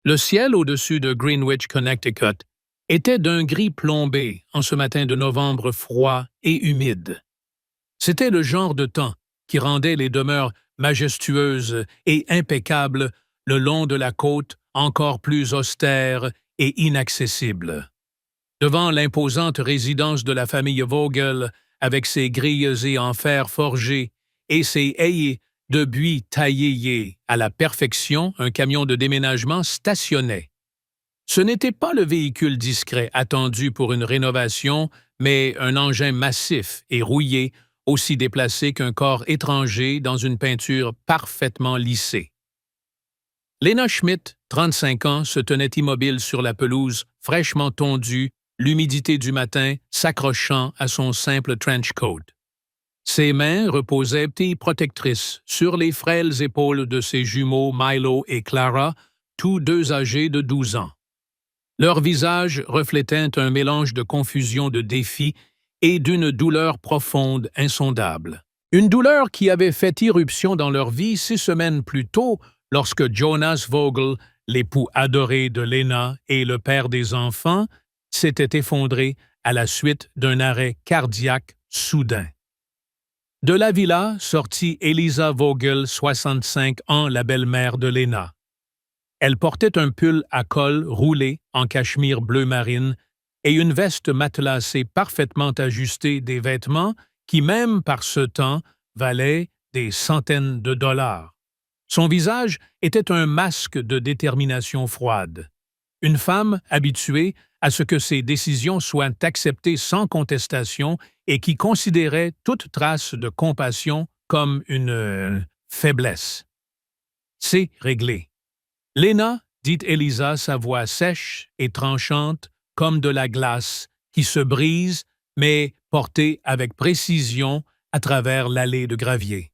Le ciel au-dessus de Greenwich, Connecticut, était d'un gris plombé en ce matin de novembre froid et humide. C'était le genre de temps qui rendait les demeures majestueuses et impeccables le long de la côte encore plus austères et inaccessibles. Devant l'imposante résidence de la famille Vogel, avec ses grilles en fer forgé et ses haies de buis taillées à la perfection, un camion de déménagement stationnait. Ce n'était pas le véhicule discret attendu pour une rénovation, mais un engin massif et rouillé, aussi déplacé qu'un corps étranger dans une peinture parfaitement lissée. Lena Schmidt, 35 ans, se tenait immobile sur la pelouse, fraîchement tondue, l'humidité du matin s'accrochant à son simple trench coat. Ses mains reposaient protectrices sur les frêles épaules de ses jumeaux Milo et Clara, tous deux âgés de 12 ans. Leurs visages reflétaient un mélange de confusion de défi et d'une douleur profonde, insondable. Une douleur qui avait fait irruption dans leur vie 6 semaines plus tôt, lorsque Jonas Vogel, l'époux adoré de Lena et le père des enfants, s'était effondré à la suite d'un arrêt cardiaque soudain. De la villa sortit Elisa Vogel, 65 ans, la belle-mère de Lena. Elle portait un pull à col roulé en cachemire bleu marine et une veste matelassée parfaitement ajustée des vêtements qui, même par ce temps, valaient des centaines de dollars. Son visage était un masque de détermination froide. Une femme habituée à ce que ses décisions soient acceptées sans contestation et qui considérait toute trace de compassion comme une faiblesse. C'est réglé. Lena, dit Elisa, sa voix sèche et tranchante comme de la glace qui se brise, mais portée avec précision à travers l'allée de gravier.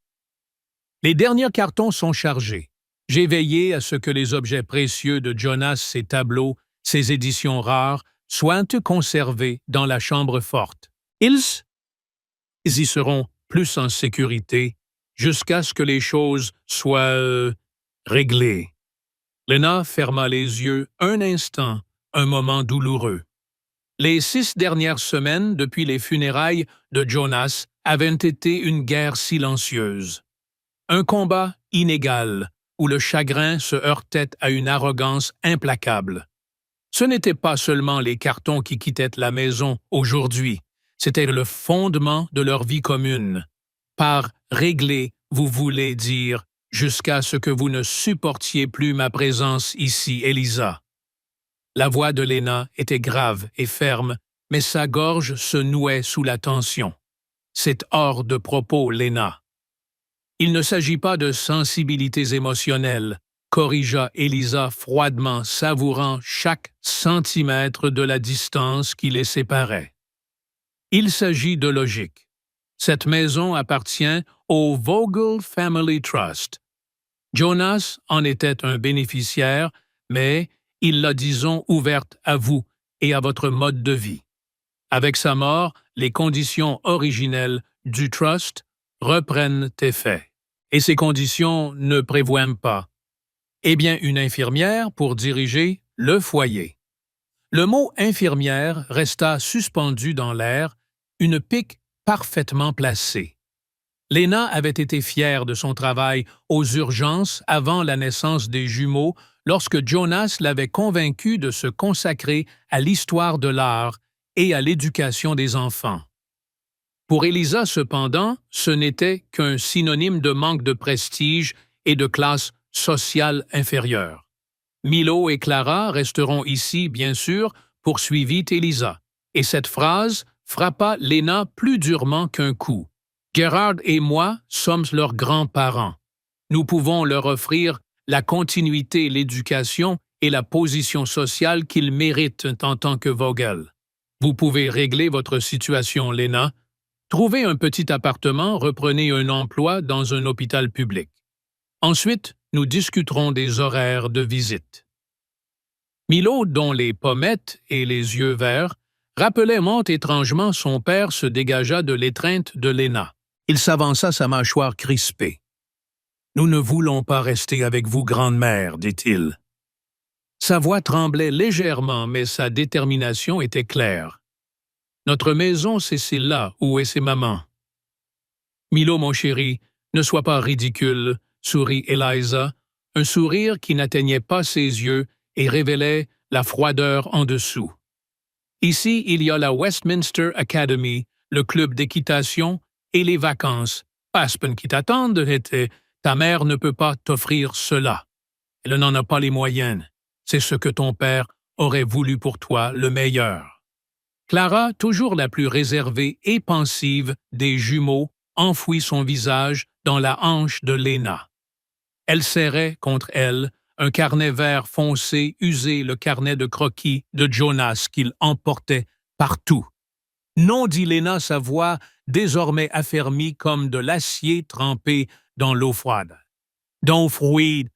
Les derniers cartons sont chargés. J'ai veillé à ce que les objets précieux de Jonas, ses tableaux, ses éditions rares, soient conservés dans la chambre forte. Ils y seront plus en sécurité jusqu'à ce que les choses soient réglées. Lena ferma les yeux un instant, un moment douloureux. Les 6 dernières semaines, depuis les funérailles de Jonas, avaient été une guerre silencieuse. Un combat inégal, où le chagrin se heurtait à une arrogance implacable. Ce n'étaient pas seulement les cartons qui quittaient la maison aujourd'hui, c'était le fondement de leur vie commune. Par « régler », vous voulez dire « jusqu'à ce que vous ne supportiez plus ma présence ici, Elisa ». La voix de Lena était grave et ferme, mais sa gorge se nouait sous la tension. « C'est hors de propos, Lena. » Il ne s'agit pas de sensibilités émotionnelles, corrigea Elisa froidement, savourant chaque centimètre de la distance qui les séparait. Il s'agit de logique. Cette maison appartient au Vogel Family Trust. Jonas en était un bénéficiaire, mais il l'a, disons, ouverte à vous et à votre mode de vie. Avec sa mort, les conditions originelles du trust reprennent effet. Et ces conditions ne prévoient pas. Eh bien, une infirmière pour diriger le foyer. Le mot infirmière resta suspendu dans l'air, une pique parfaitement placée. Lena avait été fière de son travail aux urgences avant la naissance des jumeaux, lorsque Jonas l'avait convaincue de se consacrer à l'histoire de l'art et à l'éducation des enfants. Pour Elisa, cependant, ce n'était qu'un synonyme de manque de prestige et de classe sociale inférieure. Milo et Clara resteront ici, bien sûr, poursuivit Elisa, et cette phrase frappa Lena plus durement qu'un coup. Gerard et moi sommes leurs grands-parents. Nous pouvons leur offrir la continuité, l'éducation et la position sociale qu'ils méritent en tant que Vogel. Vous pouvez régler votre situation, Lena. Trouvez un petit appartement, reprenez un emploi dans un hôpital public. Ensuite, nous discuterons des horaires de visite. Milo, dont les pommettes et les yeux verts, rappelait étrangement son père, se dégagea de l'étreinte de Lena. Il s'avança, sa mâchoire crispée. « Nous ne voulons pas rester avec vous, grande-mère, dit-il. » Sa voix tremblait légèrement, mais sa détermination était claire. « Notre maison, c'est celle-là, où est ses mamans? »« Milo, mon chéri, ne sois pas ridicule, » sourit Eliza, un sourire qui n'atteignait pas ses yeux et révélait la froideur en dessous. « Ici, il y a la Westminster Academy, le club d'équitation et les vacances. Aspen qui t'attendent, et ta mère ne peut pas t'offrir cela. Elle n'en a pas les moyens. C'est ce que ton père aurait voulu pour toi, le meilleur. » Clara, toujours la plus réservée et pensive des jumeaux, enfouit son visage dans la hanche de Lena. Elle serrait contre elle un carnet vert foncé usé, le carnet de croquis de Jonas qu'il emportait partout. « Non, dit Lena, sa voix désormais affermie comme de l'acier trempé dans l'eau froide. « Don Fruit,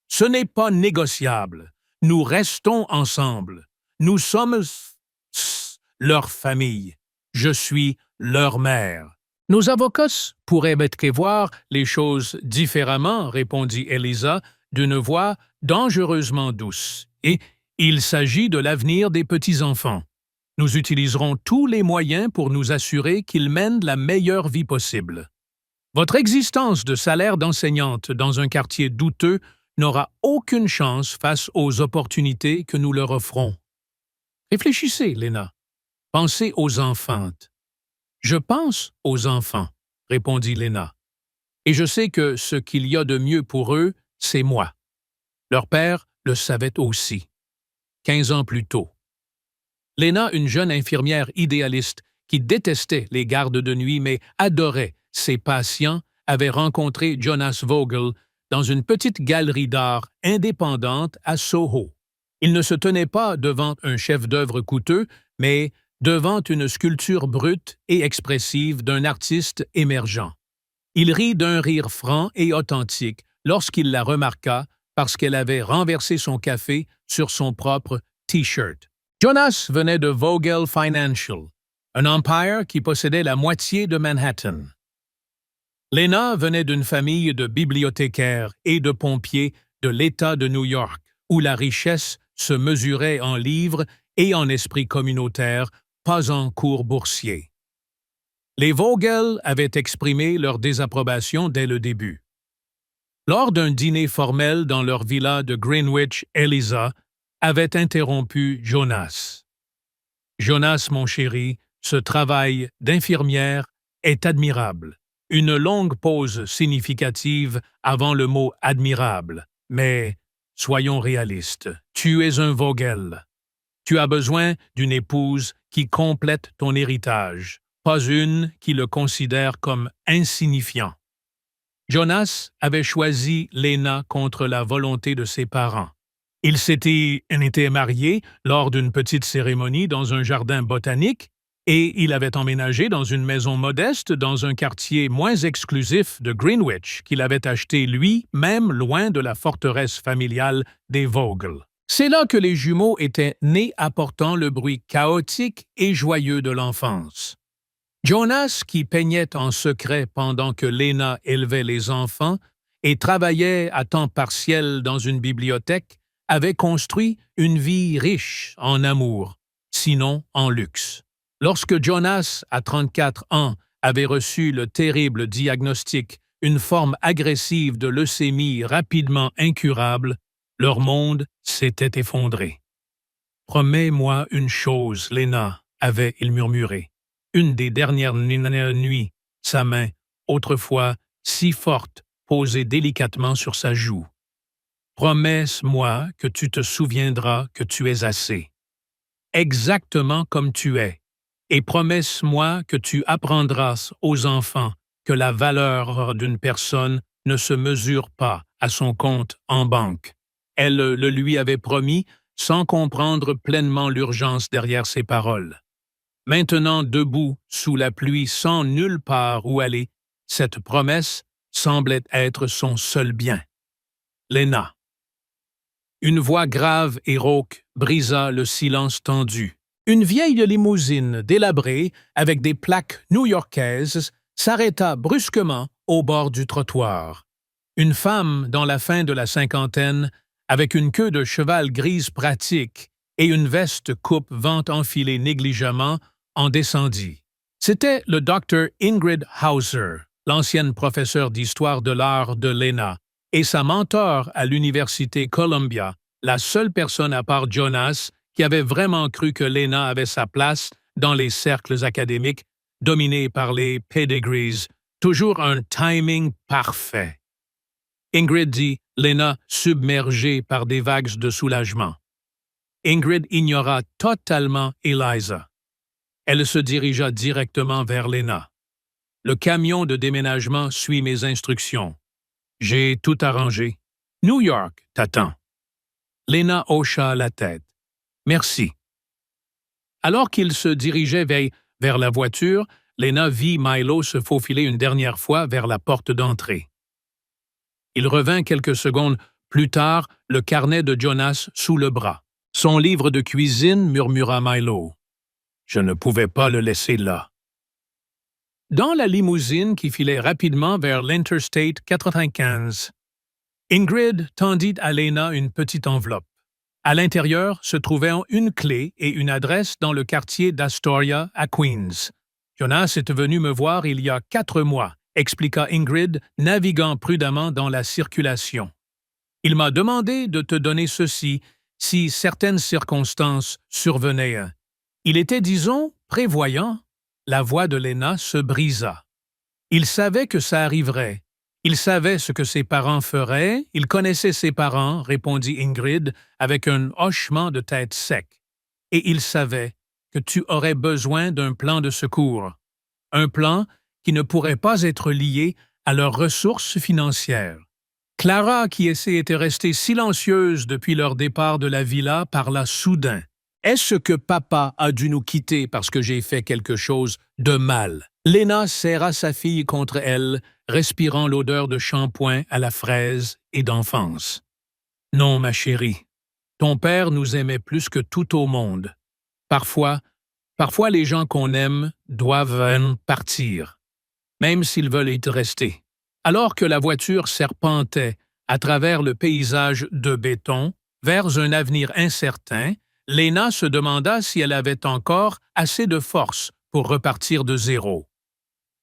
ce n'est pas négociable. Nous restons ensemble. Nous sommes leur famille. Je suis leur mère. » « Nos avocats pourraient prévoir les choses différemment, répondit Eliza d'une voix dangereusement douce. Et il s'agit de l'avenir des petits-enfants. Nous utiliserons tous les moyens pour nous assurer qu'ils mènent la meilleure vie possible. Votre existence de salaire d'enseignante dans un quartier douteux n'aura aucune chance face aux opportunités que nous leur offrons. Réfléchissez, Lena. Pensez aux enfants. Je pense aux enfants, répondit Lena. Et je sais que ce qu'il y a de mieux pour eux, c'est moi. Leur père le savait aussi. 15 ans plus tôt. Lena, une jeune infirmière idéaliste qui détestait les gardes de nuit mais adorait ses patients, avait rencontré Jonas Vogel dans une petite galerie d'art indépendante à Soho. Il ne se tenait pas devant un chef-d'œuvre coûteux, mais devant une sculpture brute et expressive d'un artiste émergent. Il rit d'un rire franc et authentique lorsqu'il la remarqua parce qu'elle avait renversé son café sur son propre T-shirt. Jonas venait de Vogel Financial, un empire qui possédait la moitié de Manhattan. Lena venait d'une famille de bibliothécaires et de pompiers de l'État de New York, où la richesse se mesurait en livres et en esprit communautaire, pas en cours boursier. Les Vogel avaient exprimé leur désapprobation dès le début. Lors d'un dîner formel dans leur villa de Greenwich, Eliza avait interrompu Jonas. « Jonas, mon chéri, ce travail d'infirmière est admirable. » Une longue pause significative avant le mot « admirable ». Mais, soyons réalistes, tu es un Vogel. Tu as besoin d'une épouse qui complète ton héritage, pas une qui le considère comme insignifiant. Jonas avait choisi Lena contre la volonté de ses parents. Ils s'étaient mariés lors d'une petite cérémonie dans un jardin botanique et il avait emménagé dans une maison modeste dans un quartier moins exclusif de Greenwich qu'il avait acheté lui-même loin de la forteresse familiale des Vogel. C'est là que les jumeaux étaient nés apportant le bruit chaotique et joyeux de l'enfance. Jonas, qui peignait en secret pendant que Lena élevait les enfants et travaillait à temps partiel dans une bibliothèque, avait construit une vie riche en amour, sinon en luxe. Lorsque Jonas, à 34 ans, avait reçu le terrible diagnostic, une forme agressive de leucémie rapidement incurable, leur monde s'était effondré. « Promets-moi une chose, Lena, avait-il murmuré. Une des dernières nuits, sa main, autrefois si forte, posée délicatement sur sa joue. « Promets-moi que tu te souviendras que tu es assez. Exactement comme tu es. Et promets-moi que tu apprendras aux enfants que la valeur d'une personne ne se mesure pas à son compte en banque. » Elle le lui avait promis sans comprendre pleinement l'urgence derrière ses paroles. Maintenant debout sous la pluie sans nulle part où aller, cette promesse semblait être son seul bien. Lena. Une voix grave et rauque brisa le silence tendu. Une vieille limousine délabrée, avec des plaques new-yorkaises, s'arrêta brusquement au bord du trottoir. Une femme, dans la fin de la cinquantaine, avec une queue de cheval grise pratique et une veste coupe-vent enfilée négligemment, en descendit. C'était le Dr. Ingrid Hauser, l'ancienne professeure d'histoire de l'art de Lena, et sa mentor à l'université Columbia, la seule personne à part Jonas qui avait vraiment cru que Lena avait sa place dans les cercles académiques dominés par les pedigrees, toujours un timing parfait. Ingrid dit Lena submergée par des vagues de soulagement. Ingrid ignora totalement Eliza. Elle se dirigea directement vers Lena. Le camion de déménagement suit mes instructions. J'ai tout arrangé. New York t'attend. Lena hocha la tête. Merci. Alors qu'il se dirigeait vers la voiture, Lena vit Milo se faufiler une dernière fois vers la porte d'entrée. Il revint quelques secondes plus tard, le carnet de Jonas sous le bras. Son livre de cuisine, murmura Milo. Je ne pouvais pas le laisser là. Dans la limousine qui filait rapidement vers l'Interstate 95, Ingrid tendit à Lena une petite enveloppe. À l'intérieur se trouvaient une clé et une adresse dans le quartier d'Astoria à Queens. Jonas est venu me voir il y a 4 mois, expliqua Ingrid, naviguant prudemment dans la circulation. Il m'a demandé de te donner ceci si certaines circonstances survenaient. Il était, disons, prévoyant. La voix de Lena se brisa. Il savait que ça arriverait. Il savait ce que ses parents feraient. Il connaissait ses parents, répondit Ingrid avec un hochement de tête sec. Et il savait que tu aurais besoin d'un plan de secours. Un plan qui ne pourrait pas être lié à leurs ressources financières. Clara, qui était restée silencieuse depuis leur départ de la villa, parla soudain. « Est-ce que papa a dû nous quitter parce que j'ai fait quelque chose de mal? » Lena serra sa fille contre elle, respirant l'odeur de shampoing à la fraise et d'enfance. « Non, ma chérie. Ton père nous aimait plus que tout au monde. Parfois les gens qu'on aime doivent partir, même s'ils veulent y rester. » Alors que la voiture serpentait à travers le paysage de béton vers un avenir incertain, Lena se demanda si elle avait encore assez de force pour repartir de zéro.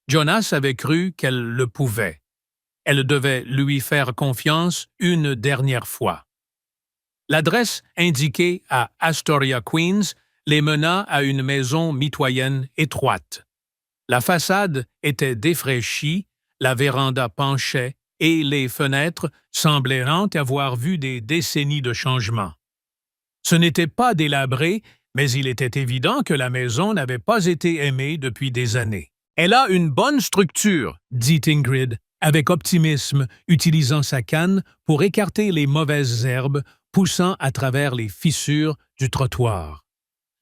Jonas avait cru qu'elle le pouvait. Elle devait lui faire confiance une dernière fois. L'adresse indiquée à Astoria, Queens, les mena à une maison mitoyenne étroite. La façade était défraîchie, la véranda penchait et les fenêtres semblaient avoir vu des décennies de changement. Ce n'était pas délabré, mais il était évident que la maison n'avait pas été aimée depuis des années. « Elle a une bonne structure, » dit Ingrid, avec optimisme, utilisant sa canne pour écarter les mauvaises herbes poussant à travers les fissures du trottoir.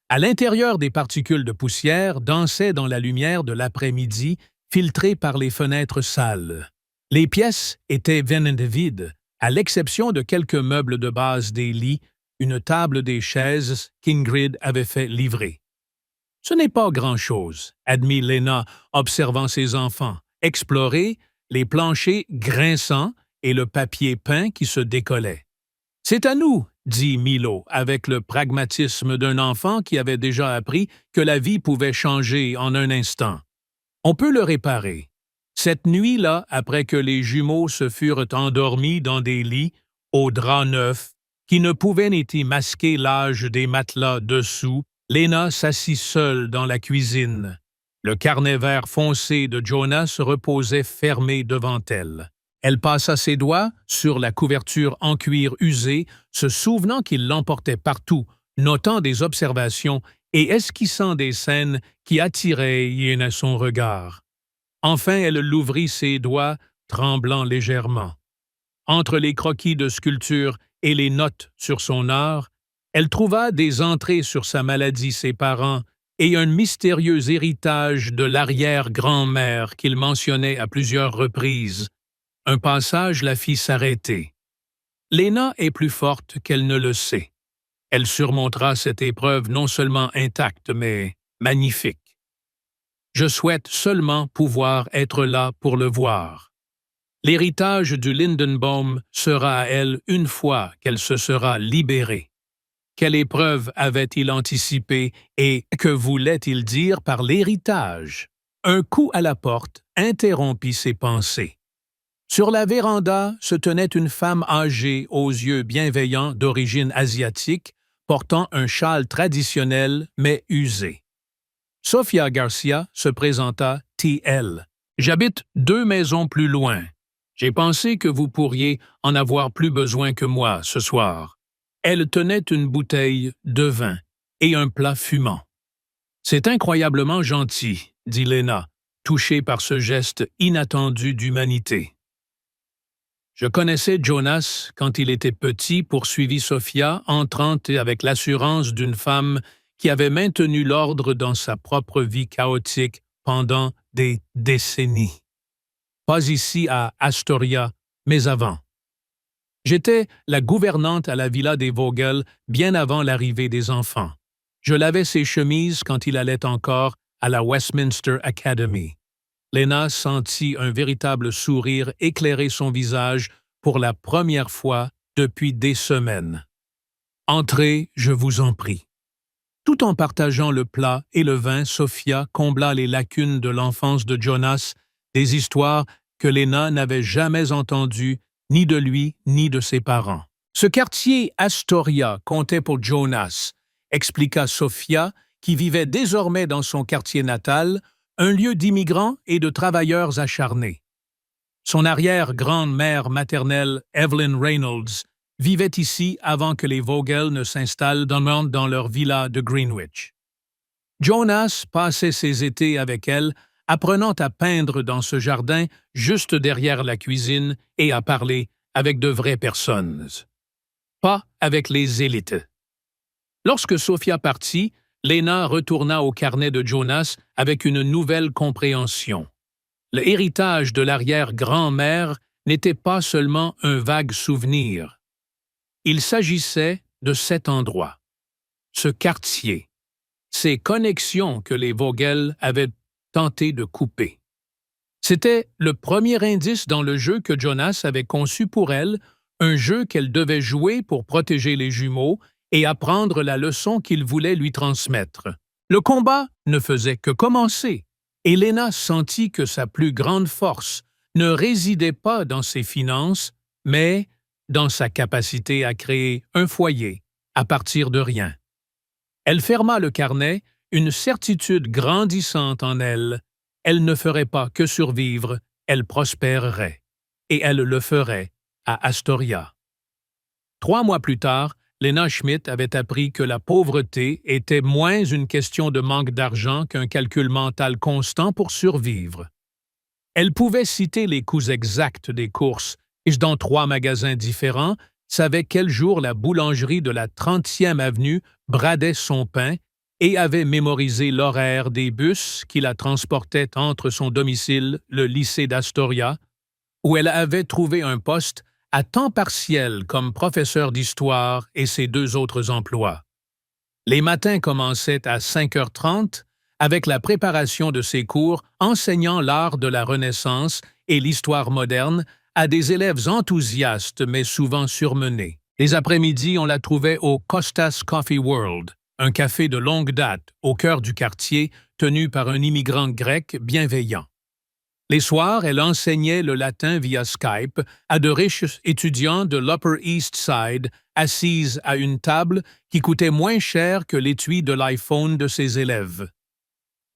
À l'intérieur des particules de poussière dansaient dans la lumière de l'après-midi, filtrées par les fenêtres sales. Les pièces étaient vides, à l'exception de quelques meubles de base des lits, une table des chaises qu'Ingrid avait fait livrer. « Ce n'est pas grand-chose, » admit Lena, observant ses enfants, explorer les planchers grinçants et le papier peint qui se décollait. « C'est à nous, » dit Milo, avec le pragmatisme d'un enfant qui avait déjà appris que la vie pouvait changer en un instant. « On peut le réparer. Cette nuit-là, après que les jumeaux se furent endormis dans des lits, aux draps neufs, qui ne pouvaient n'être masquer l'âge des matelas dessous, Lena s'assit seule dans la cuisine. Le carnet vert foncé de Jonas reposait fermé devant elle. Elle passa ses doigts sur la couverture en cuir usé, se souvenant qu'il l'emportait partout, notant des observations et esquissant des scènes qui attiraient son regard. Enfin, elle l'ouvrit ses doigts, tremblant légèrement. Entre les croquis de sculpture et les notes sur son art, elle trouva des entrées sur sa maladie, ses parents, et un mystérieux héritage de l'arrière-grand-mère qu'il mentionnait à plusieurs reprises. Un passage la fit s'arrêter. Lena est plus forte qu'elle ne le sait. Elle surmontera cette épreuve non seulement intacte, mais magnifique. Je souhaite seulement pouvoir être là pour le voir. L'héritage du Lindenbaum sera à elle une fois qu'elle se sera libérée. Quelle épreuve avait-il anticipée et que voulait-il dire par l'héritage? Un coup à la porte interrompit ses pensées. Sur la véranda se tenait une femme âgée aux yeux bienveillants d'origine asiatique, portant un châle traditionnel mais usé. Sofia Garcia se présenta T.L. « J'habite 2 maisons plus loin. J'ai pensé que vous pourriez en avoir plus besoin que moi ce soir. » Elle tenait une bouteille de vin et un plat fumant. « C'est incroyablement gentil, » dit Lena, touchée par ce geste inattendu d'humanité. « Je connaissais Jonas quand il était petit, » poursuivit Sofia, entrant avec l'assurance d'une femme qui avait maintenu l'ordre dans sa propre vie chaotique pendant des décennies. Pas ici à Astoria, mais avant. J'étais la gouvernante à la villa des Vogel bien avant l'arrivée des enfants. Je lavais ses chemises quand il allait encore à la Westminster Academy. Lena sentit un véritable sourire éclairer son visage pour la première fois depuis des semaines. « Entrez, je vous en prie. » Tout en partageant le plat et le vin, Sofia combla les lacunes de l'enfance de Jonas, des histoires que Lena n'avait jamais entendues, ni de lui, ni de ses parents. Ce quartier Astoria comptait pour Jonas, expliqua Sofia, qui vivait désormais dans son quartier natal, un lieu d'immigrants et de travailleurs acharnés. Son arrière-grand-mère maternelle, Evelyn Reynolds, vivait ici avant que les Vogel ne s'installent dans leur villa de Greenwich. Jonas passait ses étés avec elle, apprenant à peindre dans ce jardin juste derrière la cuisine et à parler avec de vraies personnes. Pas avec les élites. Lorsque Sofia partit, Lena retourna au carnet de Jonas avec une nouvelle compréhension. Le héritage de l'arrière-grand-mère n'était pas seulement un vague souvenir. Il s'agissait de cet endroit, ce quartier, ces connexions que les Vogel avaient tenté de couper. C'était le premier indice dans le jeu que Jonas avait conçu pour elle, un jeu qu'elle devait jouer pour protéger les jumeaux et apprendre la leçon qu'il voulait lui transmettre. Le combat ne faisait que commencer, et Lena sentit que sa plus grande force ne résidait pas dans ses finances, mais dans sa capacité à créer un foyer à partir de rien. Elle ferma le carnet, une certitude grandissante en elle. Elle ne ferait pas que survivre, elle prospérerait. Et elle le ferait à Astoria. 3 mois plus tard, Lena Schmidt avait appris que la pauvreté était moins une question de manque d'argent qu'un calcul mental constant pour survivre. Elle pouvait citer les coûts exacts des courses et dans 3 magasins différents, savait quel jour la boulangerie de la 30e avenue bradait son pain et avait mémorisé l'horaire des bus qui la transportaient entre son domicile, le lycée d'Astoria, où elle avait trouvé un poste à temps partiel comme professeur d'histoire et ses 2 autres emplois. Les matins commençaient à 5h30 avec la préparation de ses cours enseignant l'art de la Renaissance et l'histoire moderne à des élèves enthousiastes mais souvent surmenés. Les après-midi, on la trouvait au Costas Coffee World, un café de longue date au cœur du quartier tenu par un immigrant grec bienveillant. Les soirs, elle enseignait le latin via Skype à de riches étudiants de l'Upper East Side assises à une table qui coûtait moins cher que l'étui de l'iPhone de ses élèves.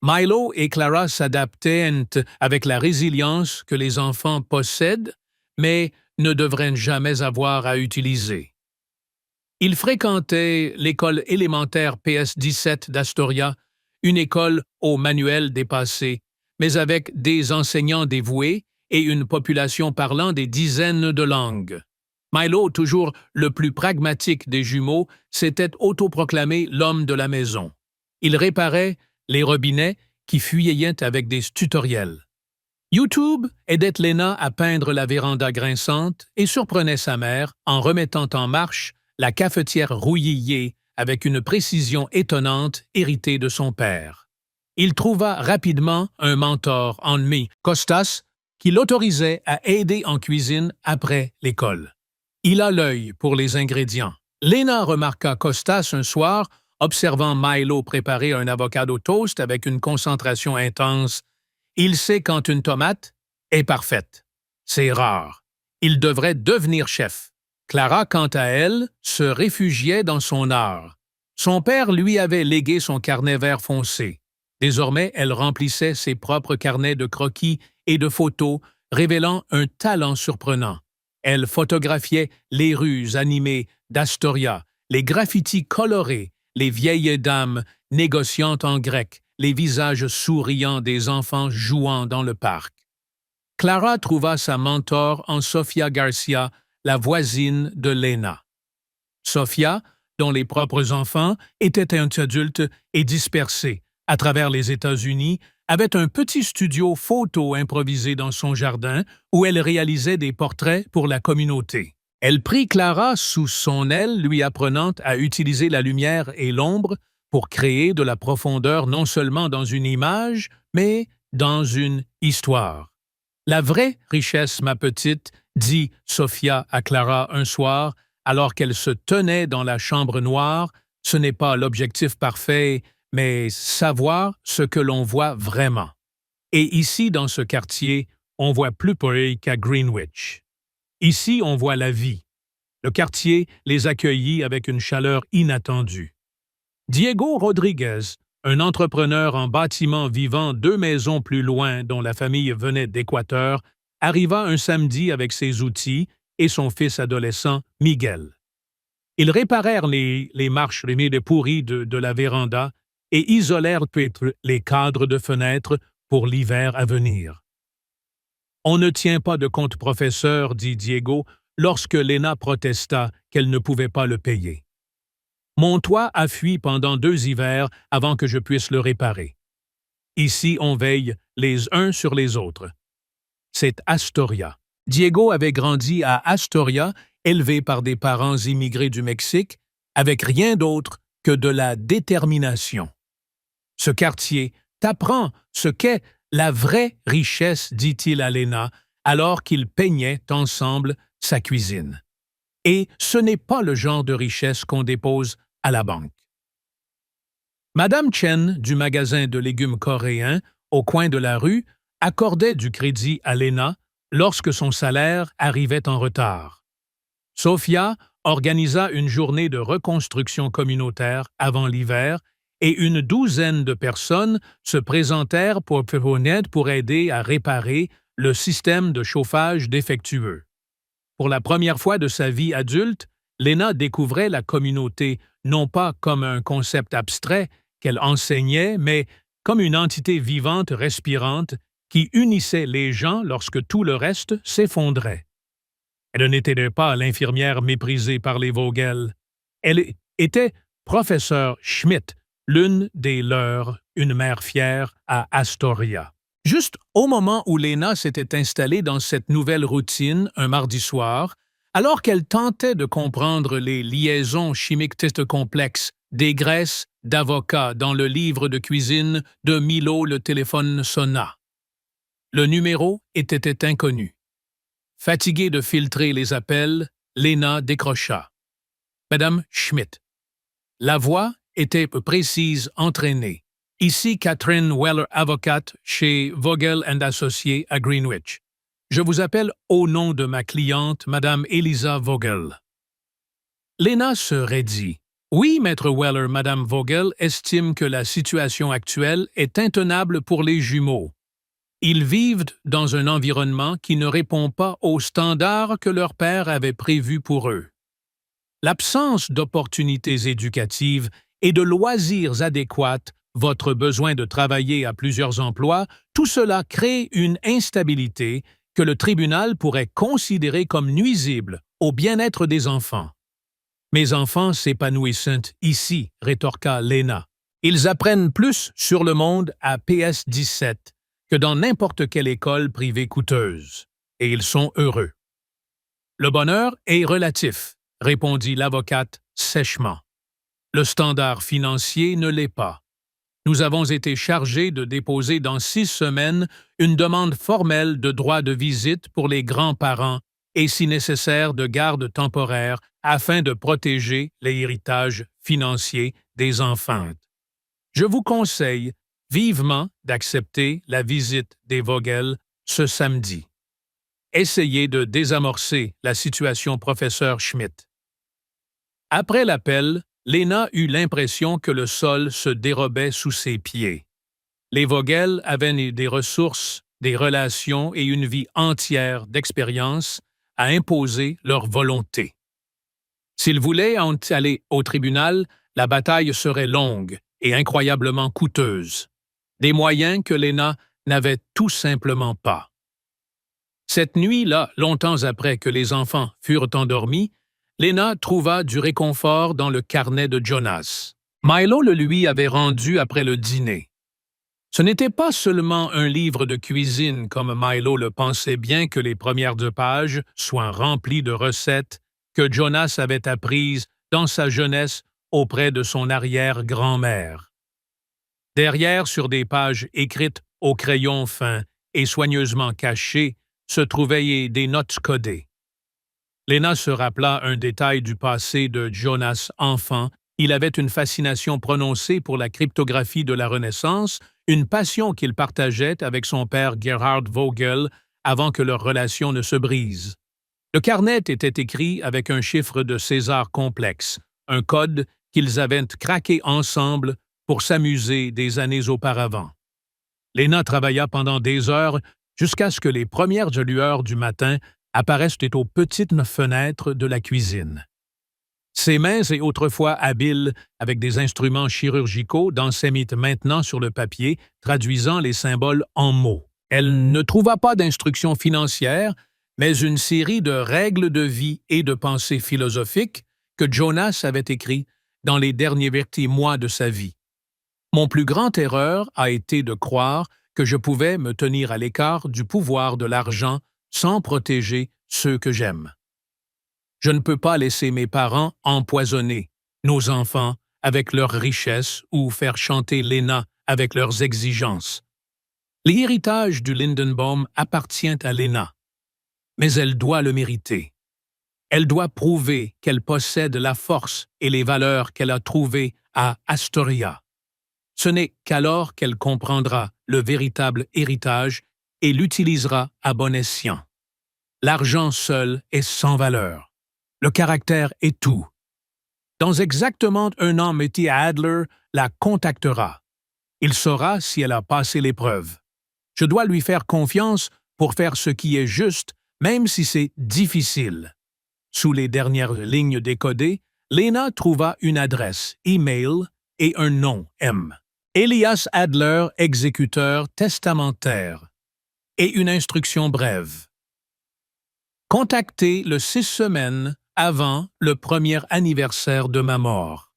Milo et Clara s'adaptaient avec la résilience que les enfants possèdent, mais ne devraient jamais avoir à utiliser. Ils fréquentaient l'école élémentaire PS17 d'Astoria, une école au manuel dépassé, mais avec des enseignants dévoués et une population parlant des dizaines de langues. Milo, toujours le plus pragmatique des jumeaux, s'était autoproclamé l'homme de la maison. Il réparait les robinets qui fuyaient avec des tutoriels. YouTube aidait Lena à peindre la véranda grinçante et surprenait sa mère en remettant en marche la cafetière rouillée avec une précision étonnante héritée de son père. Il trouva rapidement un mentor en Costas, qui l'autorisait à aider en cuisine après l'école. Il a l'œil pour les ingrédients. Lena remarqua Costas un soir, observant Milo préparer un avocado toast avec une concentration intense. Il sait quand une tomate est parfaite. C'est rare. Il devrait devenir chef. Clara, quant à elle, se réfugiait dans son art. Son père lui avait légué son carnet vert foncé. Désormais, elle remplissait ses propres carnets de croquis et de photos, révélant un talent surprenant. Elle photographiait les rues animées d'Astoria, les graffitis colorés, les vieilles dames négociant en grec, les visages souriants des enfants jouant dans le parc. Clara trouva sa mentor en Sofia Garcia, la voisine de Lena. Sofia, dont les propres enfants étaient adultes et dispersés à travers les États-Unis, avait un petit studio photo improvisé dans son jardin où elle réalisait des portraits pour la communauté. Elle prit Clara sous son aile, lui apprenant à utiliser la lumière et l'ombre pour créer de la profondeur non seulement dans une image, mais dans une histoire. La vraie richesse, ma petite, dit Sofia à Clara un soir, alors qu'elle se tenait dans la chambre noire, ce n'est pas l'objectif parfait, mais savoir ce que l'on voit vraiment. Et ici, dans ce quartier, on voit plus près qu'à Greenwich. Ici, on voit la vie. Le quartier les accueillit avec une chaleur inattendue. Diego Rodriguez, un entrepreneur en bâtiment vivant 2 maisons plus loin dont la famille venait d'Équateur, arriva un samedi avec ses outils et son fils adolescent, Miguel. Ils réparèrent les marches pourries de la véranda et isolèrent les cadres de fenêtres pour l'hiver à venir. « On ne tient pas de compte professeur, dit Diego, lorsque Lena protesta qu'elle ne pouvait pas le payer. Mon toit a fui pendant 2 hivers avant que je puisse le réparer. Ici, on veille les uns sur les autres. C'est Astoria. Diego avait grandi à Astoria, élevé par des parents immigrés du Mexique, avec rien d'autre que de la détermination. Ce quartier t'apprend ce qu'est la vraie richesse, dit-il à Lena, alors qu'ils peignaient ensemble sa cuisine. Et ce n'est pas le genre de richesse qu'on dépose à la banque. Madame Chen, du magasin de légumes coréens, au coin de la rue, accordait du crédit à Lena lorsque son salaire arrivait en retard. Sofia organisa une journée de reconstruction communautaire avant l'hiver et une douzaine de personnes se présentèrent pour aider à réparer le système de chauffage défectueux. Pour la première fois de sa vie adulte, Lena découvrait la communauté non pas comme un concept abstrait qu'elle enseignait, mais comme une entité vivante respirante qui unissait les gens lorsque tout le reste s'effondrait. Elle n'était pas l'infirmière méprisée par les Vogel. Elle était professeur Schmidt, l'une des leurs, une mère fière à Astoria. Juste au moment où Lena s'était installée dans cette nouvelle routine un mardi soir, alors qu'elle tentait de comprendre les liaisons chimiques complexes des graisses d'avocat dans le livre de cuisine de Milo, le téléphone sonna. Le numéro était inconnu. Fatiguée de filtrer les appels, Lena décrocha. Madame Schmidt. La voix était précise, entraînée. Ici Catherine Weller, avocate chez Vogel & Associés à Greenwich. Je vous appelle au nom de ma cliente, Madame Elisa Vogel. Lena se raidit. Oui, Maître Weller, Madame Vogel estime que la situation actuelle est intenable pour les jumeaux. Ils vivent dans un environnement qui ne répond pas aux standards que leur père avait prévus pour eux. L'absence d'opportunités éducatives et de loisirs adéquats, votre besoin de travailler à plusieurs emplois, tout cela crée une instabilité que le tribunal pourrait considérer comme nuisible au bien-être des enfants. Mes enfants s'épanouissent ici, rétorqua Lena. Ils apprennent plus sur le monde à PS17 que dans n'importe quelle école privée coûteuse, et ils sont heureux. Le bonheur est relatif, répondit l'avocate sèchement. Le standard financier ne l'est pas. Nous avons été chargés de déposer dans 6 semaines une demande formelle de droit de visite pour les grands-parents et, si nécessaire, de garde temporaire afin de protéger l'héritage financier des enfants. Je vous conseille vivement d'accepter la visite des Vogel ce samedi. Essayez de désamorcer la situation, professeur Schmidt. Après l'appel, Lena eut l'impression que le sol se dérobait sous ses pieds. Les Vogel avaient des ressources, des relations et une vie entière d'expérience à imposer leur volonté. S'ils voulaient en aller au tribunal, la bataille serait longue et incroyablement coûteuse. Des moyens que Lena n'avait tout simplement pas. Cette nuit-là, longtemps après que les enfants furent endormis, Lena trouva du réconfort dans le carnet de Jonas. Milo le lui avait rendu après le dîner. Ce n'était pas seulement un livre de cuisine comme Milo le pensait, bien que les premières 2 pages soient remplies de recettes que Jonas avait apprises dans sa jeunesse auprès de son arrière-grand-mère. Derrière, sur des pages écrites au crayon fin et soigneusement cachées, se trouvaient des notes codées. Lena se rappela un détail du passé de Jonas enfant. Il avait une fascination prononcée pour la cryptographie de la Renaissance, une passion qu'il partageait avec son père Gerhard Vogel avant que leur relation ne se brise. Le carnet était écrit avec un chiffre de César complexe, un code qu'ils avaient craqué ensemble pour s'amuser des années auparavant. Lena travailla pendant des heures jusqu'à ce que les premières lueurs du matin apparaissent aux petites fenêtres de la cuisine. Ses mains, et autrefois habiles avec des instruments chirurgicaux, s'émirent maintenant sur le papier, traduisant les symboles en mots. Elle ne trouva pas d'instructions financières, mais une série de règles de vie et de pensées philosophiques que Jonas avait écrites dans les derniers mois de sa vie. Mon plus grande erreur a été de croire que je pouvais me tenir à l'écart du pouvoir de l'argent sans protéger ceux que j'aime. Je ne peux pas laisser mes parents empoisonner nos enfants avec leurs richesses ou faire chanter Lena avec leurs exigences. L'héritage du Lindenbaum appartient à Lena, mais elle doit le mériter. Elle doit prouver qu'elle possède la force et les valeurs qu'elle a trouvées à Astoria. Ce n'est qu'alors qu'elle comprendra le véritable héritage et l'utilisera à bon escient. L'argent seul est sans valeur. Le caractère est tout. Dans exactement 1 an, Matty Adler la contactera. Il saura si elle a passé l'épreuve. Je dois lui faire confiance pour faire ce qui est juste, même si c'est difficile. Sous les dernières lignes décodées, Lena trouva une adresse, email et un nom, M. Elias Adler, exécuteur testamentaire, et une instruction brève. Contactez le 6 semaines avant le 1er anniversaire de ma mort.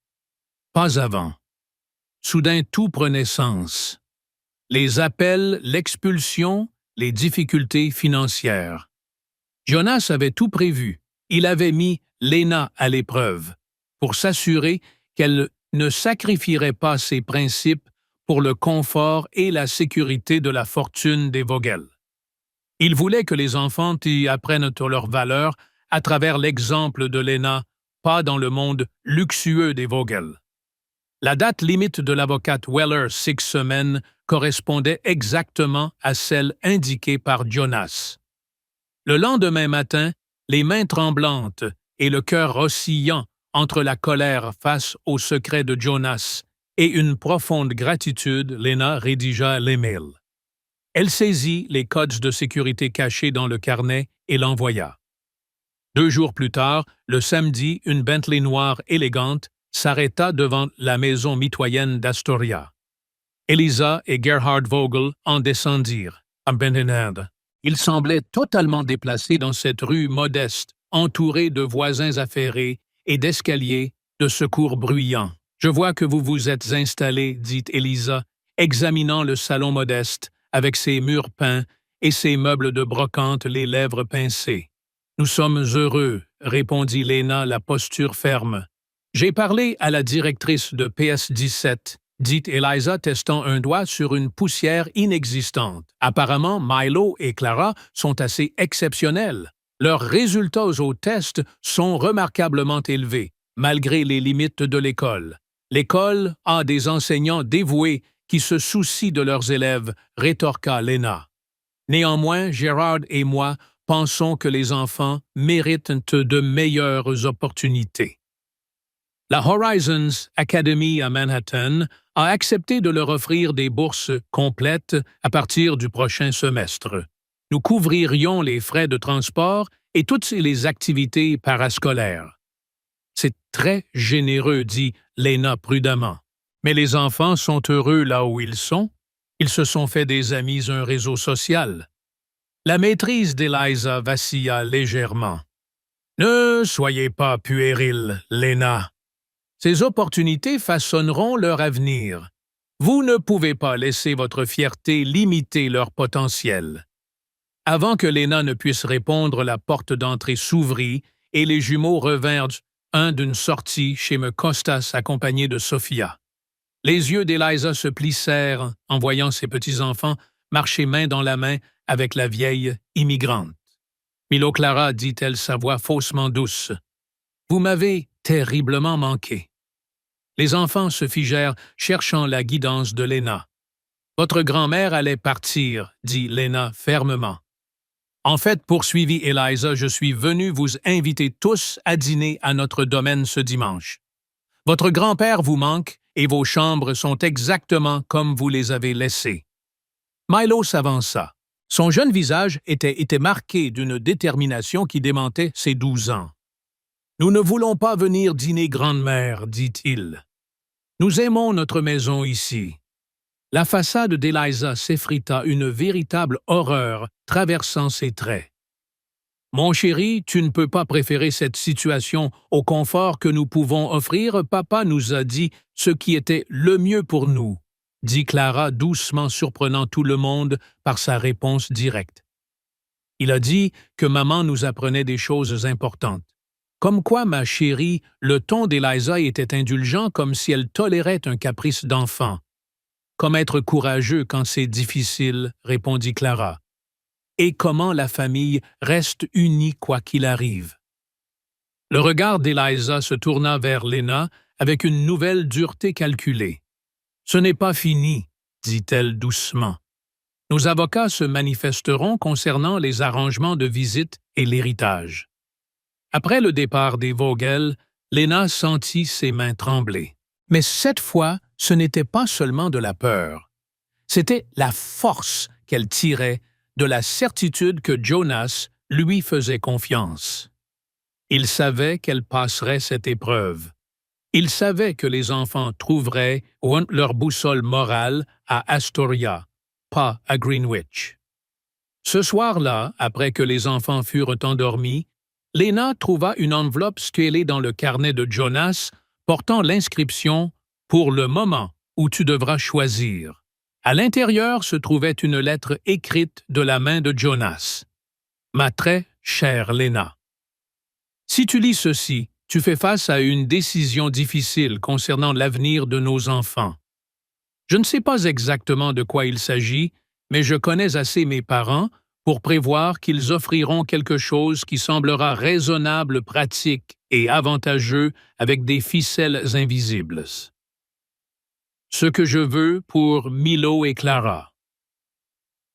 Pas avant. Soudain tout prenait sens. Les appels, l'expulsion, les difficultés financières. Jonas avait tout prévu. Il avait mis Lena à l'épreuve pour s'assurer qu'elle ne sacrifierait pas ses principes pour le confort et la sécurité de la fortune des Vogel. Il voulait que les enfants y apprennent leurs valeurs à travers l'exemple de Lena, pas dans le monde luxueux des Vogel. La date limite de l'avocate Weller, 6 semaines, correspondait exactement à celle indiquée par Jonas. Le lendemain matin, les mains tremblantes et le cœur oscillant entre la colère face au secret de Jonas et une profonde gratitude, Lena rédigea l'email. Elle saisit les codes de sécurité cachés dans le carnet et l'envoya. 2 jours plus tard, le samedi, une Bentley noire élégante s'arrêta devant la maison mitoyenne d'Astoria. Elisa et Gerhard Vogel en descendirent, à Bendenade. Ils semblaient totalement déplacés dans cette rue modeste, entourée de voisins affairés et d'escaliers de secours bruyants. « Je vois que vous vous êtes installés, dit Elisa, examinant le salon modeste, avec ses murs peints et ses meubles de brocante, les lèvres pincées. « Nous sommes heureux, répondit Lena, la posture ferme. J'ai parlé à la directrice de PS17 dit Eliza, testant un doigt sur une poussière inexistante. Apparemment, Milo et Clara sont assez exceptionnels. Leurs résultats au test sont remarquablement élevés, malgré les limites de l'école. L'école a des enseignants dévoués qui se soucient de leurs élèves, rétorqua Lena. Néanmoins, Gerard et moi pensons que les enfants méritent de meilleures opportunités. La Horizons Academy à Manhattan a accepté de leur offrir des bourses complètes à partir du prochain semestre. Nous couvririons les frais de transport et toutes les activités parascolaires. C'est très généreux, dit Lena prudemment. Mais les enfants sont heureux là où ils sont. Ils se sont fait des amis, un réseau social. La maîtrise d'Eliza vacilla légèrement. Ne soyez pas puéril, Lena. Ces opportunités façonneront leur avenir. Vous ne pouvez pas laisser votre fierté limiter leur potentiel. Avant que Lena ne puisse répondre, la porte d'entrée s'ouvrit et les jumeaux revinrent un d'une sortie chez Costas accompagné de Sophia. Les yeux d'Eliza se plissèrent en voyant ses petits-enfants marcher main dans la main avec la vieille immigrante. « Milo Clara, dit-elle sa voix faussement douce, vous m'avez terriblement manqué. » Les enfants se figèrent, cherchant la guidance de Lena. « Votre grand-mère allait partir, dit Lena fermement. En fait, poursuivit Eliza, je suis venu vous inviter tous à dîner à notre domaine ce dimanche. Votre grand-père vous manque et vos chambres sont exactement comme vous les avez laissées. » Milo s'avança. Son jeune visage était marqué d'une détermination qui démentait ses 12 ans. « Nous ne voulons pas venir dîner grande-mère, dit-il. Nous aimons notre maison ici. » La façade d'Eliza s'effrita, une véritable horreur traversant ses traits. « Mon chéri, tu ne peux pas préférer cette situation au confort que nous pouvons offrir. Papa nous a dit ce qui était le mieux pour nous, » dit Clara, doucement surprenant tout le monde par sa réponse directe. « Il a dit que maman nous apprenait des choses importantes. Comme quoi, ma chérie, le ton d'Eliza était indulgent, comme si elle tolérait un caprice d'enfant. « Comme être courageux quand c'est difficile, » répondit Clara. « Et comment la famille reste unie quoi qu'il arrive. » Le regard d'Eliza se tourna vers Lena avec une nouvelle dureté calculée. « Ce n'est pas fini, » dit-elle doucement. « Nos avocats se manifesteront concernant les arrangements de visite et l'héritage. » Après le départ des Vogel, Lena sentit ses mains trembler. Mais cette fois, ce n'était pas seulement de la peur. C'était la force qu'elle tirait de la certitude que Jonas lui faisait confiance. Il savait qu'elle passerait cette épreuve. Il savait que les enfants trouveraient leur boussole morale à Astoria, pas à Greenwich. Ce soir-là, après que les enfants furent endormis, Lena trouva une enveloppe scellée dans le carnet de Jonas portant l'inscription « Pour le moment où tu devras choisir ». À l'intérieur se trouvait une lettre écrite de la main de Jonas. « Ma très chère Lena. Si tu lis ceci, tu fais face à une décision difficile concernant l'avenir de nos enfants. Je ne sais pas exactement de quoi il s'agit, mais je connais assez mes parents pour prévoir qu'ils offriront quelque chose qui semblera raisonnable, pratique et avantageux avec des ficelles invisibles. Ce que je veux pour Milo et Clara.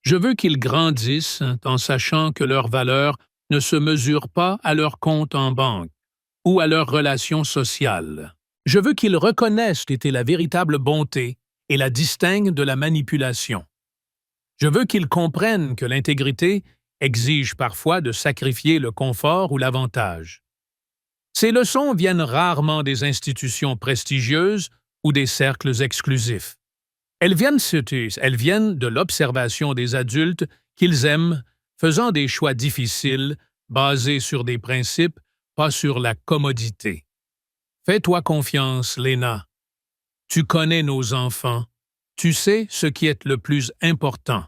Je veux qu'ils grandissent en sachant que leur valeur ne se mesure pas à leur compte en banque ou à leurs relations sociales. Je veux qu'ils reconnaissent la véritable bonté et la distinguent de la manipulation. Je veux qu'ils comprennent que l'intégrité exige parfois de sacrifier le confort ou l'avantage. Ces leçons viennent rarement des institutions prestigieuses ou des cercles exclusifs. Elles viennent de l'observation des adultes qu'ils aiment, faisant des choix difficiles, basés sur des principes, pas sur la commodité. Fais-toi confiance, Lena. Tu connais nos enfants. Tu sais ce qui est le plus important.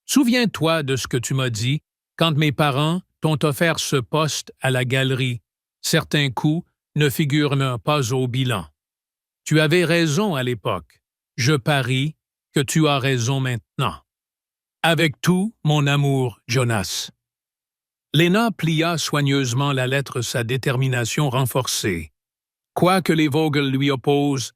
Souviens-toi de ce que tu m'as dit quand mes parents t'ont offert ce poste à la galerie. Certains coûts ne figurent pas au bilan. Tu avais raison à l'époque. je parie que tu as raison maintenant. Avec tout mon amour, Jonas. Lena plia soigneusement la lettre, sa détermination renforcée. Quoi que les Vogel lui opposent,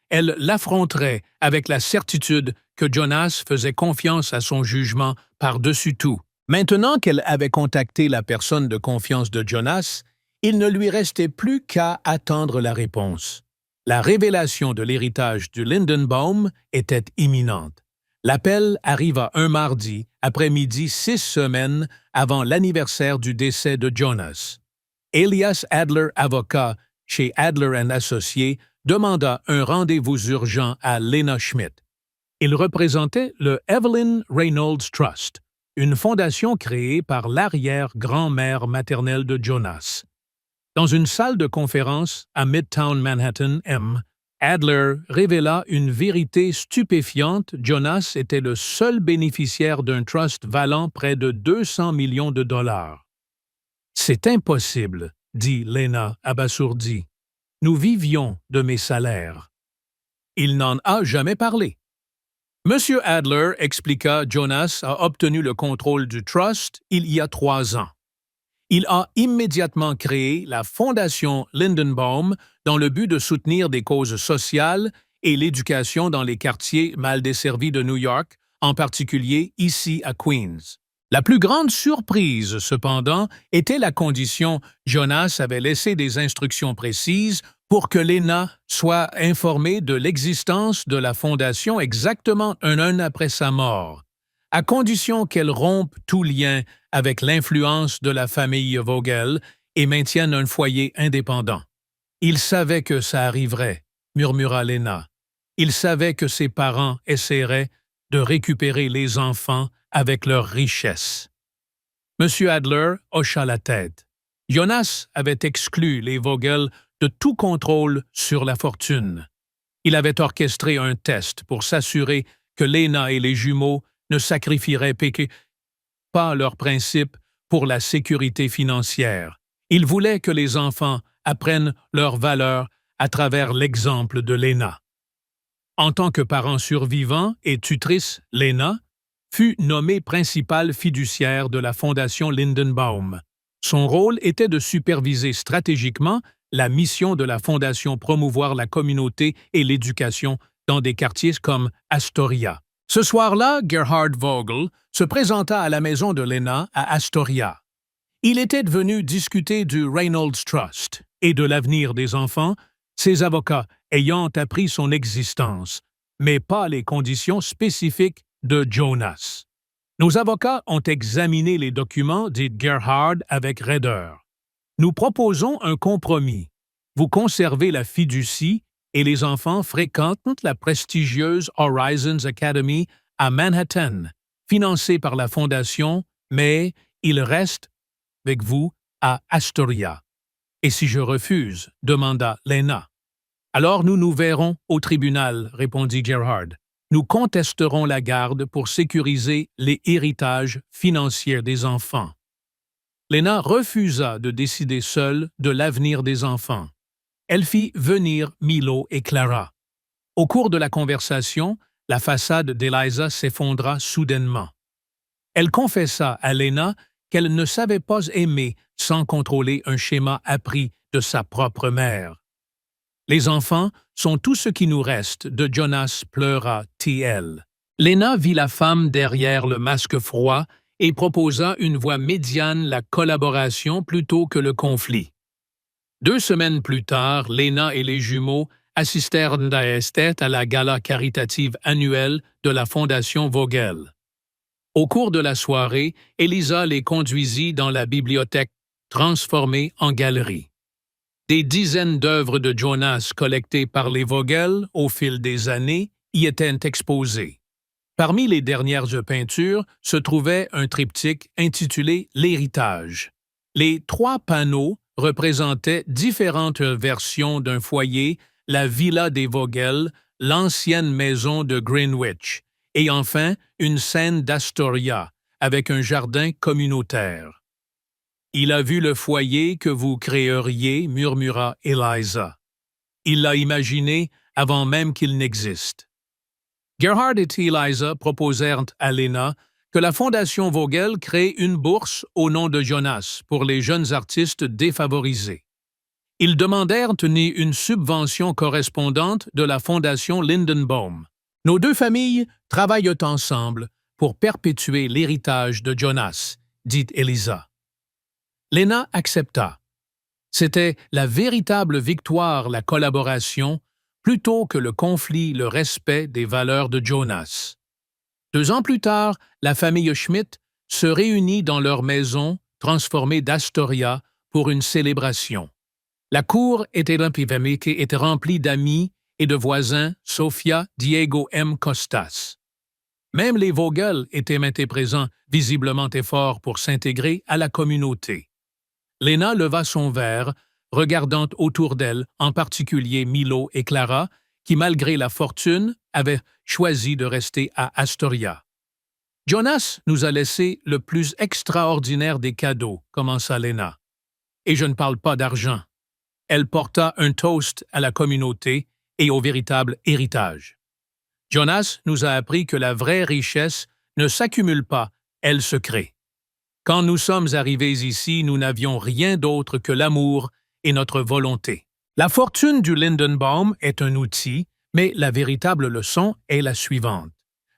elle l'affronterait avec la certitude que Jonas faisait confiance à son jugement par-dessus tout. Maintenant qu'elle avait contacté la personne de confiance de Jonas, il ne lui restait plus qu'à attendre la réponse. La révélation de l'héritage du Lindenbaum était imminente. L'appel arriva un mardi, après-midi 6 semaines avant l'anniversaire du décès de Jonas. Elias Adler, avocat chez Adler & Associés, demanda un rendez-vous urgent à Lena Schmidt. Il représentait le Evelyn Reynolds Trust, une fondation créée par l'arrière-grand-mère maternelle de Jonas. Dans une salle de conférence à Midtown Manhattan, Adler révéla une vérité stupéfiante. Jonas était le seul bénéficiaire d'un trust valant près de 200 millions de dollars. « C'est impossible, » dit Lena, abasourdie. « Nous vivions de mes salaires. » Il n'en a jamais parlé. Monsieur Adler expliqua: Jonas a obtenu le contrôle du trust il y a 3 ans. Il a immédiatement créé la Fondation Lindenbaum dans le but de soutenir des causes sociales et l'éducation dans les quartiers mal desservis de New York, en particulier ici à Queens. La plus grande surprise, cependant, était la condition: Jonas avait laissé des instructions précises pour que Lena soit informée de l'existence de la Fondation exactement un an après sa mort, à condition qu'elle rompe tout lien avec l'influence de la famille Vogel et maintienne un foyer indépendant. « Il savait que ça arriverait, » murmura Lena. « Il savait que ses parents essaieraient de récupérer les enfants avec leur richesse. » M. Adler hocha la tête. Jonas avait exclu les Vogel de tout contrôle sur la fortune. Il avait orchestré un test pour s'assurer que Lena et les jumeaux ne sacrifieraient pas leurs principes pour la sécurité financière. Il voulait que les enfants apprennent leurs valeurs à travers l'exemple de Lena. En tant que parent survivant et tutrice, Lena fut nommée principale fiduciaire de la Fondation Lindenbaum. Son rôle était de superviser stratégiquement la mission de la Fondation, promouvoir la communauté et l'éducation dans des quartiers comme Astoria. Ce soir-là, Gerhard Vogel se présenta à la maison de Lena à Astoria. Il était venu discuter du Reynolds Trust et de l'avenir des enfants, ses avocats ayant appris son existence, mais pas les conditions spécifiques de Jonas. Nos avocats ont examiné les documents, dit Gerhard avec raideur. Nous proposons un compromis. Vous conservez la fiducie et les enfants fréquentent la prestigieuse Horizons Academy à Manhattan, financée par la Fondation, mais ils restent avec vous à Astoria. Et si je refuse, demanda Lena. Alors nous nous verrons au tribunal, répondit Gerhard. Nous contesterons la garde pour sécuriser les héritages financiers des enfants. Lena refusa de décider seule de l'avenir des enfants. Elle fit venir Milo et Clara. Au cours de la conversation, la façade d'Eliza s'effondra soudainement. Elle confessa à Lena qu'elle ne savait pas aimer sans contrôler un schéma appris de sa propre mère. Les enfants sont tout ce qui nous reste, de Jonas pleura T.L. Lena vit la femme derrière le masque froid et proposa une voie médiane, la collaboration plutôt que le conflit. 2 semaines plus tard, Lena et les jumeaux assistèrent à la gala caritative annuelle de la Fondation Vogel. Au cours de la soirée, Elisa les conduisit dans la bibliothèque transformée en galerie. Des dizaines d'œuvres de Jonas collectées par les Vogel au fil des années y étaient exposées. Parmi les dernières peintures se trouvait un triptyque intitulé « L'héritage ». Les 3 panneaux représentaient différentes versions d'un foyer, la villa des Vogel, l'ancienne maison de Greenwich, et enfin une scène d'Astoria, avec un jardin communautaire. « Il a vu le foyer que vous créeriez, » murmura Eliza. « Il l'a imaginé avant même qu'il n'existe. » Gerhard et Eliza proposèrent à Lena que la Fondation Vogel crée une bourse au nom de Jonas pour les jeunes artistes défavorisés. Ils demandèrent une subvention correspondante de la Fondation Lindenbaum. Nos deux familles travaillent ensemble pour perpétuer l'héritage de Jonas, dit Eliza. Lena accepta. C'était la véritable victoire, la collaboration, plutôt que le conflit, le respect des valeurs de Jonas. 2 ans plus tard, la famille Schmidt se réunit dans leur maison, transformée d'Astoria, pour une célébration. La cour était remplie d'amis et de voisins, Sofia, Diego M. Costas. Même les Vogel étaient maintenant présents, visiblement forts pour s'intégrer à la communauté. Lena leva son verre, regardant autour d'elle, en particulier Milo et Clara, qui, malgré la fortune, avaient choisi de rester à Astoria. « Jonas nous a laissé le plus extraordinaire des cadeaux, » commença Lena. « Et je ne parle pas d'argent. » Elle porta un toast à la communauté et au véritable héritage. « Jonas nous a appris que la vraie richesse ne s'accumule pas, elle se crée. Quand nous sommes arrivés ici, nous n'avions rien d'autre que l'amour et notre volonté. La fortune du Lindenbaum est un outil, mais la véritable leçon est la suivante.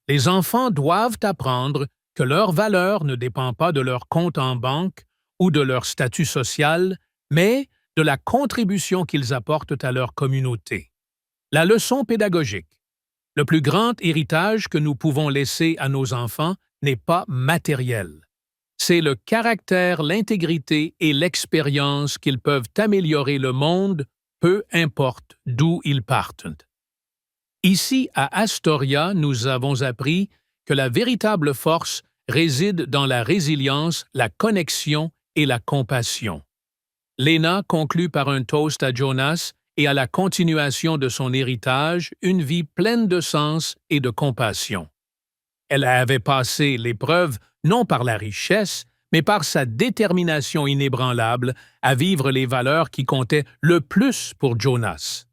Les enfants doivent apprendre que leur valeur ne dépend pas de leur compte en banque ou de leur statut social, mais de la contribution qu'ils apportent à leur communauté. La leçon pédagogique. Le plus grand héritage que nous pouvons laisser à nos enfants n'est pas matériel. C'est le caractère, l'intégrité et l'expérience qu'ils peuvent améliorer le monde, peu importe d'où ils partent. Ici, à Astoria, nous avons appris que la véritable force réside dans la résilience, la connexion et la compassion. Lena conclut par un toast à Jonas et à la continuation de son héritage, une vie pleine de sens et de compassion. Elle avait passé l'épreuve non par la richesse, mais par sa détermination inébranlable à vivre les valeurs qui comptaient le plus pour Jonas.